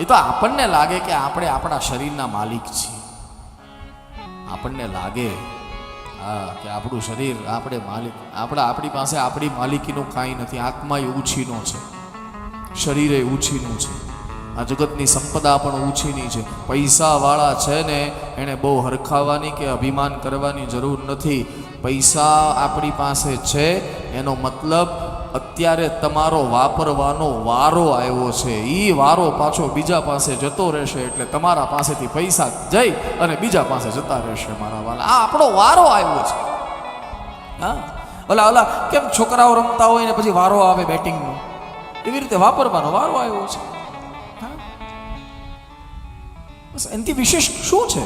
એ તો આપણને લાગે કે આપણે આપણા શરીરના માલિક છીએ. આપણને લાગે કે આપણું શરીર આપણે માલિક, આપણી પાસે આપણી માલિકીનું કાંઈ નથી. આત્મા એ ઉછીનો છે, શરીર એ ઉછીનું છે, આ જગતની સંપદા પણ ઉછીની છે. પૈસાવાળા છે ને એને બહુ હરખાવાની કે અભિમાન કરવાની જરૂર નથી. પૈસા આપણી પાસે છે એનો મતલબ અત્યારે તમારો વાપરવાનો વારો આવ્યો છે. એ વારો પાછો બીજા પાસે જતો રહેશે, એટલે તમારા પાસેથી પૈસા જઈ અને બીજા પાસે જતા રહેશે. મારા વાલા, આ આપણો વારો આવ્યો છે. હા, ઓલા કેમ છોકરાઓ રમતા હોય ને પછી વારો આવે બેટિંગનો, એવી રીતે વાપરવાનો વારો આવ્યો છે. બસ એનાથી વિશેષ શું છે?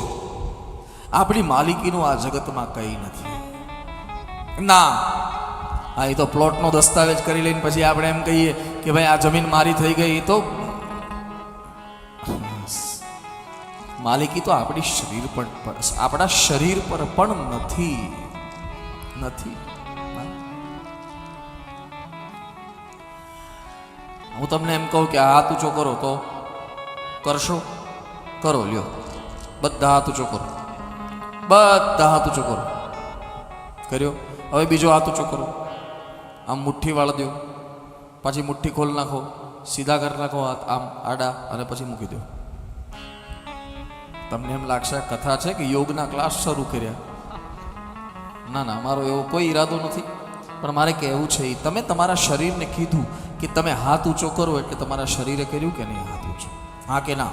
આપણી માલિકીનું આ જગતમાં કંઈ નથી. ના, હા, એ તો પ્લોટનો દસ્તાવેજ કરી લઈને પછી આપણે એમ કહીએ કે ભાઈ આ જમીન મારી થઈ ગઈ. તો માલિકી તો આપણી શરીર પર, આપણા શરીર પર પણ નથી. હું તમને એમ કહું કે હાથ ઊંચો કરો તો કરશો? કરો, લ્યો, બધા હાથ ઊંચો કરો, બધા હાથ ઊંચો કરો. કર્યો? હવે બીજો હાથ ઊંચો કરો, આમ મુઠ્ઠી વાળી દો, પાછી મુઠ્ઠી ખોલ નાખો, સીધા કરી નાખો હાથ આમ આડા, અને પછી મૂકી દો. તમને એમ લાગશે કથા છે કે યોગના ક્લાસ શરૂ કર્યા. ના ના, મારો એવો કોઈ ઈરાદો નથી, પણ મારે કહેવું છે તમે તમારા શરીરને કીધું કે તમે હાથ ઊંચો કરો, એટલે તમારા શરીરે કર્યું કે નહીં હાથ ઊંચો? હા કે ના?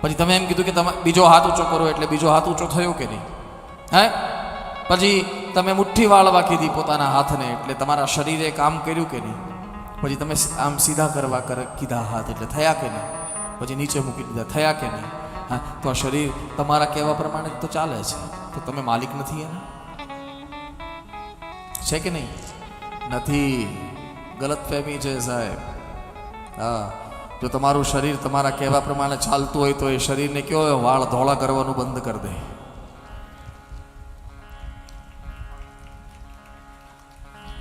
પછી તમે એમ કીધું કે તમે બીજો હાથ ઊંચો કરો, એટલે બીજો હાથ ઊંચો થયો કે નહીં? હે? પછી તમે મુઠ્ઠી વાળવા કીધી પોતાના હાથને, એટલે તમારા શરીરે કામ કર્યું કે નહીં? પછી તમે આમ સીધા કરવા કીધા હાથ, એટલે થયા કે નહીં? પછી નીચે મૂકી દીધા, થયા કે નહીં? હા, તો આ શરીર તમારા કહેવા પ્રમાણે તો ચાલે છે. તો તમે માલિક નથી એના? છે કે નહીં? નથી. ગલતફહેમી છે સાહેબ. હા, જો તમારું શરીર તમારા કહેવા પ્રમાણે ચાલતું હોય તો એ શરીરને કયો વાળ ધોળા કરવાનું બંધ કરી દે.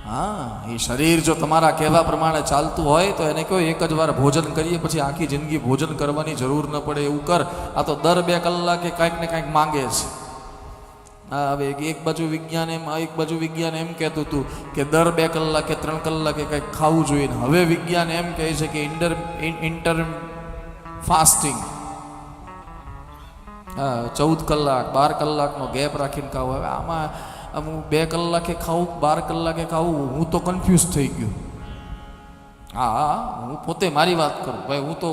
હા, એ શરીર જો તમારા કહેવા પ્રમાણે ચાલતું હોય તો એને કહો એક જ વાર ભોજન કરીએ, પછી આખી જિંદગી ભોજન કરવાની જરૂર ન પડે એવું કર. આ તો દર 2 કલાકે કાંઈક ને કાંઈક માંગે છે. હા, હવે એક બાજુ વિજ્ઞાન એમ કહેતું હતું કે દર 2 કલાકે 3 કલાકે કંઈક ખાવું જોઈએ. હવે વિજ્ઞાન એમ કહે છે કે ઇન્ટર ફાસ્ટિંગ, હા, 14 કલાક 12 કલાકનો ગેપ રાખીને ખાવું. હવે આમાં હું 2 કલાકે ખાવું, 12 કલાકે ખાવું, હું તો કન્ફ્યુઝ થઈ ગયો. હા, હું પોતે મારી વાત કરું ભાઈ, હું તો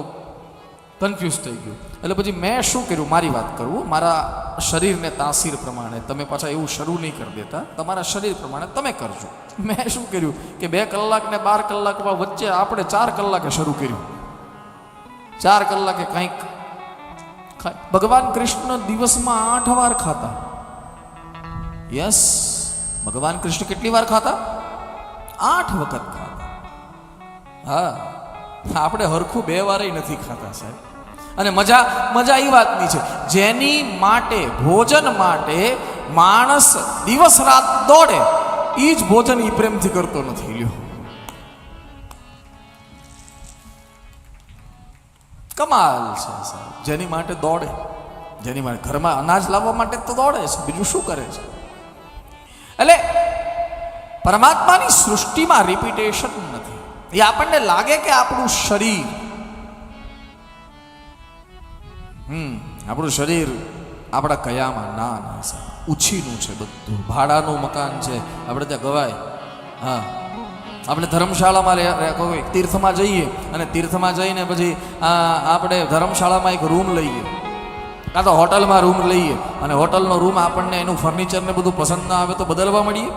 કન્ફ્યુઝ થઈ ગયો. એટલે પછી મેં શું કર્યું, મારી વાત કરું, મારા શરીરને તાસીર પ્રમાણે. તમે પાછા એવું શરૂ નહીં કરી દેતા, તમારા શરીર પ્રમાણે તમે કરજો. મેં શું કર્યું કે 2 કલાક ને 12 કલાક વચ્ચે આપણે 4 કલાકે શરૂ કર્યું. 4 કલાકે કંઈક ભગવાન કૃષ્ણ દિવસમાં 8 વાર ખાતા. યસ, ભગવાન કૃષ્ણ કેટલી વાર ખાતા? 8 વખત ખાતા. હા, આપણે હરખું 2 વારેય નથી ખાતા સાહેબ. અને મજા એ વાતની છે, જેની માટે ભોજન માટે માણસ દિવસ રાત દોડે, એ જ ભોજન ઈ પ્રેમથી કરતો નથી. લ્યો, કમાલ છે સાહેબ. જેની માટે દોડે, જેની માટે ઘરમાં અનાજ લાવવા માટે તો દોડે છે, બીજું શું કરે છે? એટલે પરમાત્માની સૃષ્ટિમાં રિપીટેશન નથી. એ આપણને લાગે કે આપણું શરીર, આપણું શરીર આપણા કયામાં, ના ના સાહેબ, ઉછીનું છે બધું. ભાડાનું મકાન છે. આપણે ત્યાં ગવાય. હા, આપણે ધર્મશાળામાં કોઈ તીર્થમાં જઈએ, અને તીર્થમાં જઈને પછી આપણે ધર્મશાળામાં એક રૂમ લઈએ, કાં તો હોટલમાં રૂમ લઈએ, અને હોટલનો રૂમ આપણને એનું ફર્નિચર ને બધું પસંદ ના આવે તો બદલવા મળીએ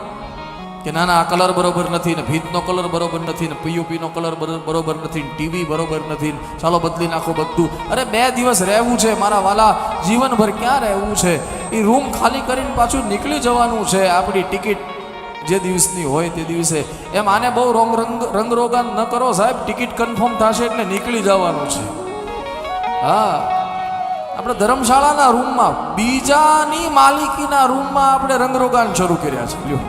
કે ના ના આ કલર બરોબર નથી, ને ભીતનો કલર બરોબર નથી, ને પીઓપીનો કલર બરોબર નથી, ટીવી બરોબર નથી, ચાલો બદલી નાખો બધું. અરે 2 દિવસ રહેવું છે મારા વાલા, જીવનભર ક્યાં રહેવું છે? એ રૂમ ખાલી કરીને પાછું નીકળી જવાનું છે. આપણી ટિકિટ જે દિવસની હોય તે દિવસે. એમ આને બહુ રંગરોગાન ન કરો સાહેબ. ટિકિટ કન્ફર્મ થશે એટલે નીકળી જવાનું છે. હા, આપણે ધર્મશાળાના રૂમમાં, બીજાની માલિકીના રૂમમાં આપણે રંગરોગાન શરૂ કર્યા છે. લ્યો,